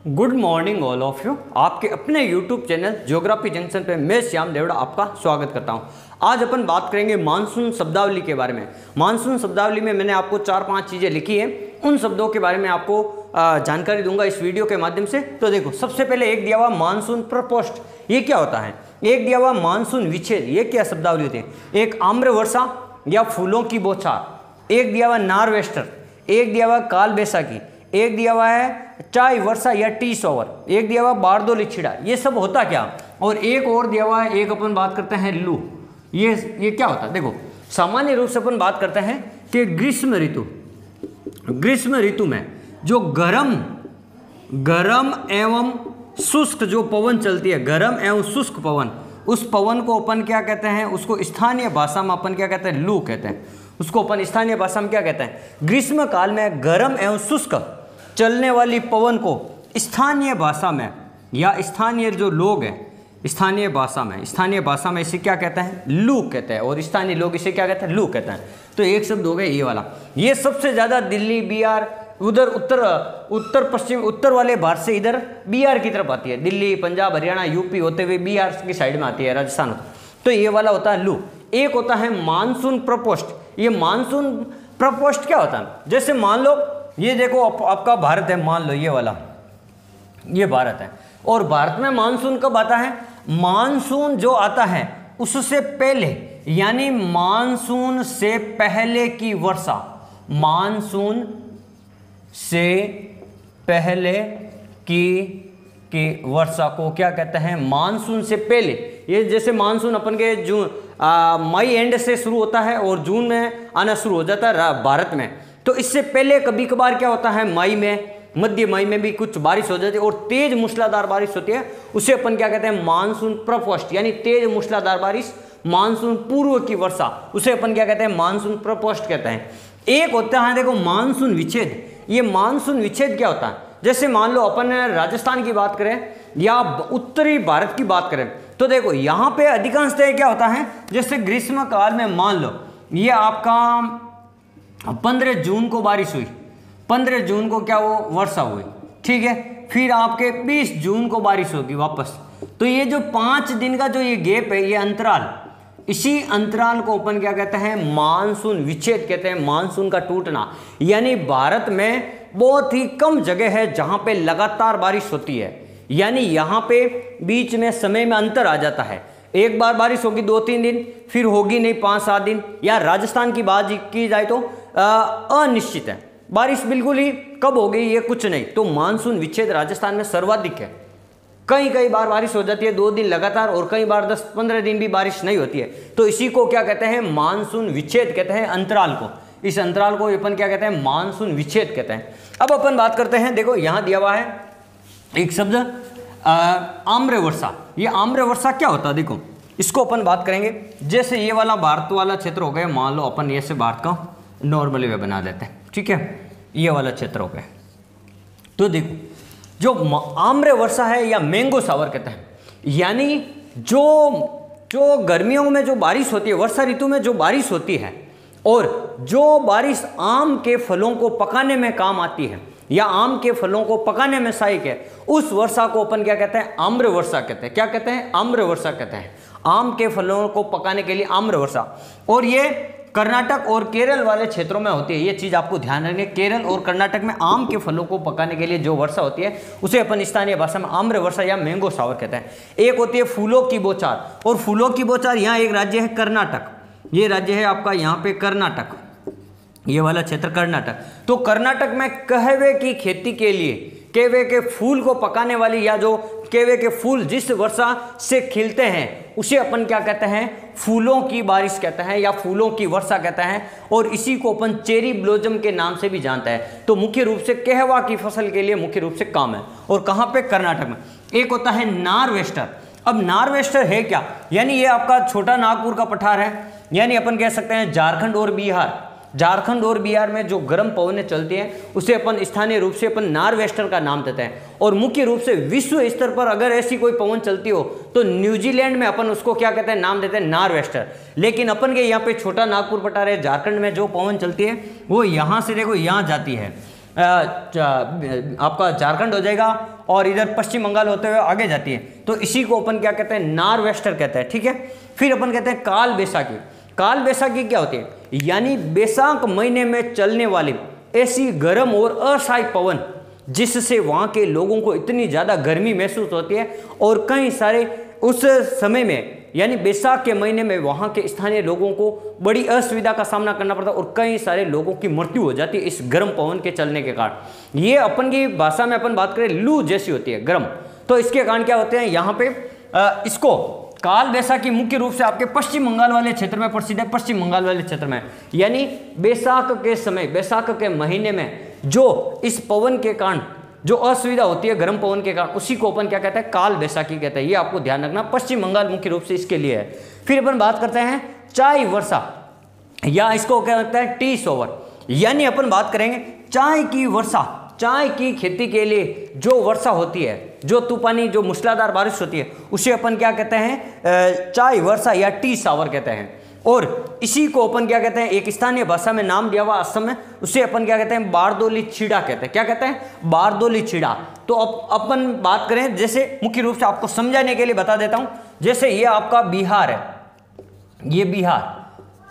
Good morning all of you. आपके अपने YouTube channel geography junction पे मैं श्याम देवड़ा आपका स्वागत करता हूं। आज अपन बात करेंगे मानसून शब्दावली के बारे में। मानसून शब्दावली में मैंने आपको 4-5 चीज़ें लिखी है, उन शब्दों के बारे में आपको जानकारी दूंगा इस वीडियो के माध्यम से। तो देखो, सबसे पहले एक दिया हुआ मानसून प्रपोस्ट, ये क्या होता है। एक दिया हुआ मानसून विच्छेद, ये क्या शब्दावली होती है। एक आम्र वर्षा या फूलों की बौछार, एक दिया हुआ नार्वेस्टर, एक दिया हुआ काल बैसाखी, एक दिया हुआ है चाय वर्षा या टी शॉवर, एक दिया हुआ बारदोली छिड़ा। ये सब होता क्या। और एक और दिया हुआ है, एक अपन बात करते हैं लू। ये क्या होता है। देखो, सामान्य रूप से अपन बात करते हैं कि ग्रीष्म ऋतु में जो गरम एवं शुष्क जो पवन चलती है, गरम एवं शुष्क पवन, उस पवन को अपन क्या कहते हैं, उसको स्थानीय भाषा में अपन क्या कहते हैं, लू कहते हैं। उसको अपन स्थानीय भाषा में क्या कहते हैं, ग्रीष्म काल में गरम एवं शुष्क चलने वाली पवन को स्थानीय भाषा में या स्थानीय जो लोग हैं स्थानीय भाषा में इसे क्या कहते हैं, लू कहते हैं। और स्थानीय लोग इसे क्या कहते हैं, लू कहते हैं। तो एक शब्द हो गया ये वाला। ये सबसे ज़्यादा दिल्ली, बिहार, उधर उत्तर पश्चिम, उत्तर वाले भारत से इधर बिहार की तरफ आती है। दिल्ली, पंजाब, हरियाणा, यूपी होते हुए बिहार की साइड में आती है, राजस्थान होता है। तो ये वाला होता है लू। एक होता है मानसून प्रपोस्ट। ये मानसून प्रपोस्ट क्या होता है, जैसे मान लो ये देखो आपका भारत है, मान लो ये वाला, ये भारत है। और भारत में मानसून कब आता है, मानसून जो आता है उससे पहले, यानी मानसून से पहले की वर्षा, मानसून से पहले की वर्षा को क्या कहते हैं, मानसून से पहले। ये जैसे मानसून अपन के जून मई एंड से शुरू होता है और जून में आना शुरू हो जाता है भारत में। तो इससे पहले कभी कभार क्या होता है, मई में, मध्य मई में भी कुछ बारिश हो जाती है और तेज मूसलाधार बारिश होती है। उसे अपन क्या कहते हैं, मानसून प्रपोस्ट, यानी तेज मूसलाधार बारिश, मानसून पूर्व की वर्षा, उसे अपन क्या कहते हैं, मानसून प्रपोस्ट कहते हैं। एक होता है देखो मानसून विच्छेद। ये मानसून विच्छेद क्या होता है, जैसे मान लो अपन राजस्थान की बात करें या उत्तरी भारत की बात करें, तो देखो यहाँ पे अधिकांशतः क्या होता है, जैसे ग्रीष्म काल में मान लो ये आपका 15 जून को बारिश हुई, 15 जून को क्या वो वर्षा हुई, ठीक है। फिर आपके 20 जून को बारिश होगी वापस। तो ये जो 5 दिन का जो ये गैप है, ये अंतराल, इसी अंतराल को अपन क्या कहते हैं, मानसून विच्छेद कहते हैं, मानसून का टूटना। यानी भारत में बहुत ही कम जगह है जहां पे लगातार बारिश होती है, यानी यहाँ पे बीच में समय में अंतर आ जाता है। एक बार बारिश होगी 2-3 दिन, फिर होगी नहीं 5-7 दिन। या राजस्थान की बात की जाए तो अनिश्चित है, बारिश बिल्कुल ही कब होगी ये कुछ नहीं। तो मानसून विच्छेद राजस्थान में सर्वाधिक है। कई बार बारिश हो जाती है 2 दिन लगातार, और कई बार 10-15 दिन भी बारिश नहीं होती है। तो इसी को क्या कहते हैं, मानसून विच्छेद कहते हैं, अंतराल को। इस अंतराल को अपन क्या कहते हैं, मानसून विच्छेद कहते हैं। अब अपन बात करते हैं, देखो यहाँ दिया हुआ है एक शब्द आम्र वर्षा। ये आम्र वर्षा क्या होता है, देखो इसको अपन बात करेंगे। जैसे ये वाला भारत वाला क्षेत्र हो गया, मान लो अपन ये से भारत का नॉर्मली वे बना देते हैं, ठीक है। ये वाला क्षेत्र हो गया। तो देखो जो आम्र वर्षा है या मैंगो शावर कहते हैं, यानी जो गर्मियों में जो बारिश होती है, वर्षा ऋतु में जो बारिश होती है, और जो बारिश आम के फलों को पकाने में काम आती है या आम के फलों को पकाने में सहायक है, उस वर्षा को अपन क्या कहते हैं, आम्र वर्षा कहते हैं। क्या कहते हैं, आम्र वर्षा कहते हैं। आम के फलों को पकाने के लिए आम्र वर्षा। और ये कर्नाटक और केरल वाले क्षेत्रों में होती है। ये चीज़ आपको ध्यान रखनी है, केरल और कर्नाटक में आम के फलों को पकाने के लिए जो वर्षा होती है उसे अपन स्थानीय भाषा में आम्र वर्षा या मैंगो शावर कहते हैं। एक होती है फूलों की बौछार, और फूलों की बौछार, यहाँ एक राज्य है कर्नाटक, ये राज्य है आपका यहाँ पे कर्नाटक, ये वाला क्षेत्र कर्नाटक। तो कर्नाटक में कहवे की खेती के लिए केवे के फूल को पकाने वाली, या जो केवे के फूल जिस वर्षा से खिलते हैं उसे अपन क्या कहते हैं, फूलों की बारिश कहते हैं या फूलों की वर्षा कहते हैं। और इसी को अपन चेरी ब्लॉसम के नाम से भी जानता है। तो मुख्य रूप से कहवा की फसल के लिए मुख्य रूप से काम है, और कहाँ पे, कर्नाटक में। एक होता है नार्वेस्टर। अब नार्वेस्टर है क्या, यानी ये आपका छोटा नागपुर का पठार है, यानी अपन कह सकते हैं झारखंड और बिहार में जो गर्म पवनें चलती हैं उसे अपन स्थानीय रूप से अपन नार्वेस्टर का नाम देते हैं। और मुख्य रूप से विश्व स्तर पर अगर ऐसी कोई पवन चलती हो तो न्यूजीलैंड में अपन उसको क्या कहते हैं, नाम देते हैं नार्वेस्टर। लेकिन अपन के यहाँ पे छोटा नागपुर पठार है, झारखंड में जो पवन चलती है वो यहाँ से देखो यहाँ जाती है, आपका झारखंड हो जाएगा और इधर पश्चिम बंगाल होते हुए आगे जाती है, तो इसी को अपन क्या कहते हैं, नॉर्वेस्टर कहते हैं, ठीक है। फिर अपन कहते हैं काल बैसाखी। काल बैसाखी क्या होती है, यानी बैसाख महीने में चलने वाली ऐसी गर्म और अस्थायी पवन जिससे वहाँ के लोगों को इतनी ज़्यादा गर्मी महसूस होती है और कई सारे उस समय में यानी बैसाख के महीने में वहाँ के स्थानीय लोगों को बड़ी असुविधा का सामना करना पड़ता है और कई सारे लोगों की मृत्यु हो जाती है इस गर्म पवन के चलने के कारण। ये अपन की भाषा में अपन बात करें लू जैसी होती है गर्म। तो इसके कारण क्या होते हैं यहाँ पे इसको काल बैसाखी मुख्य रूप से आपके पश्चिम बंगाल वाले क्षेत्र में प्रसिद्ध है, पश्चिम बंगाल वाले क्षेत्र में, यानी बैसाख के समय, बैसाख के महीने में जो इस पवन के कारण जो असुविधा होती है गर्म पवन के कारण, उसी को अपन क्या कहते हैं, काल बैसाखी कहते हैं। ये आपको ध्यान रखना, पश्चिम बंगाल मुख्य रूप से इसके लिए है। फिर अपन बात करते हैं चाय वर्षा, या इसको क्या कहते हैं, टी शॉवर, यानी अपन बात करेंगे चाय की वर्षा। चाय की खेती के लिए जो वर्षा होती है, जो तूफानी जो मूसलाधार बारिश होती है, उसे अपन क्या कहते हैं, चाय वर्षा या टी शावर कहते हैं। और इसी को अपन क्या कहते हैं, एक स्थानीय भाषा में नाम दिया हुआ असम में, उसे अपन क्या कहते हैं, बारदोली छीड़ा कहते हैं। क्या कहते हैं, बारदोली छीड़ा। तो अब अपन बात करें, जैसे मुख्य रूप से आपको समझाने के लिए बता देता हूं, जैसे ये आपका बिहार है, ये बिहार,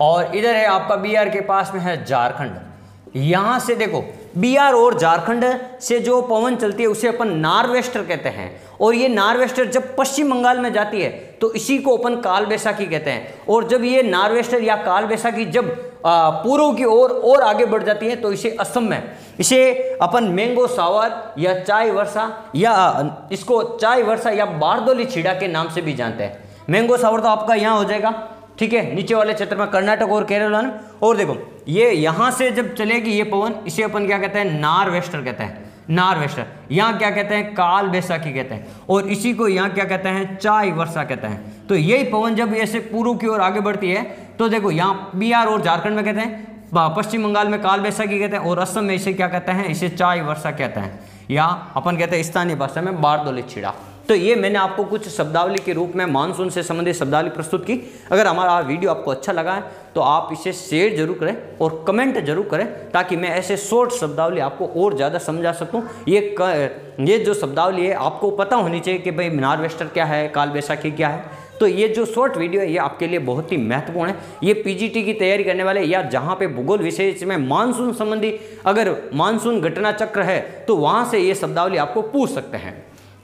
और इधर है आपका बिहार के पास में है झारखंड। यहां से देखो बिहार और झारखंड से जो पवन चलती है उसे अपन नॉर्वेस्टर कहते हैं, और ये नॉर्वेस्टर जब पश्चिम बंगाल में जाती है तो इसी को अपन काल बैसाखी कहते हैं। और जब ये नॉर्वेस्टर या काल बैसाखी जब पूर्व की ओर और आगे बढ़ जाती है तो इसे असम में इसे अपन मैंगो शावर या चाय वर्षा, या इसको चाय वर्षा या बारदोली छीड़ा के नाम से भी जानते हैं। मैंगो शावर तो आपका यहाँ हो जाएगा, ठीक है, नीचे वाले क्षेत्र में कर्नाटक और केरला में। और देखो ये यहाँ से जब चलेगी ये पवन, इसे अपन क्या कहते हैं, नॉर्वेस्टर कहते हैं, नॉर्वेस्टर। यहाँ क्या कहते हैं, काल बैसाखी कहते हैं, और इसी को यहाँ क्या कहते हैं, चाय वर्षा कहते हैं। तो यही पवन जब ऐसे पूर्व की ओर आगे बढ़ती है तो देखो यहाँ बिहार और झारखंड में कहते हैं, पश्चिम बंगाल में काल बैसाखी कहते हैं, और असम में इसे क्या कहते हैं, इसे चाय वर्षा कहते हैं, या अपन कहते हैं स्थानीय भाषा में बारदोली छीड़ा। तो ये मैंने आपको कुछ शब्दावली के रूप में मानसून से संबंधित शब्दावली प्रस्तुत की। अगर हमारा वीडियो आपको अच्छा लगा है तो आप इसे शेयर जरूर करें और कमेंट जरूर करें, ताकि मैं ऐसे शॉर्ट शब्दावली आपको और ज़्यादा समझा सकूं। ये जो शब्दावली है आपको पता होनी चाहिए कि भाई नॉर्वेस्टर क्या है, काल बैसाखी क्या है। तो ये जो शॉर्ट वीडियो है ये आपके लिए बहुत ही महत्वपूर्ण है। ये पीजीटी की तैयारी करने वाले या जहाँ पे भूगोल विषय में मानसून संबंधी अगर मानसून घटना चक्र है तो वहाँ से ये शब्दावली आपको पूछ सकते हैं।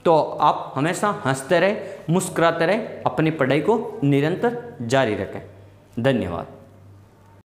तो आप हमेशा हंसते रहे, मुस्कुराते रहे, अपनी पढ़ाई को निरंतर जारी रखें। धन्यवाद।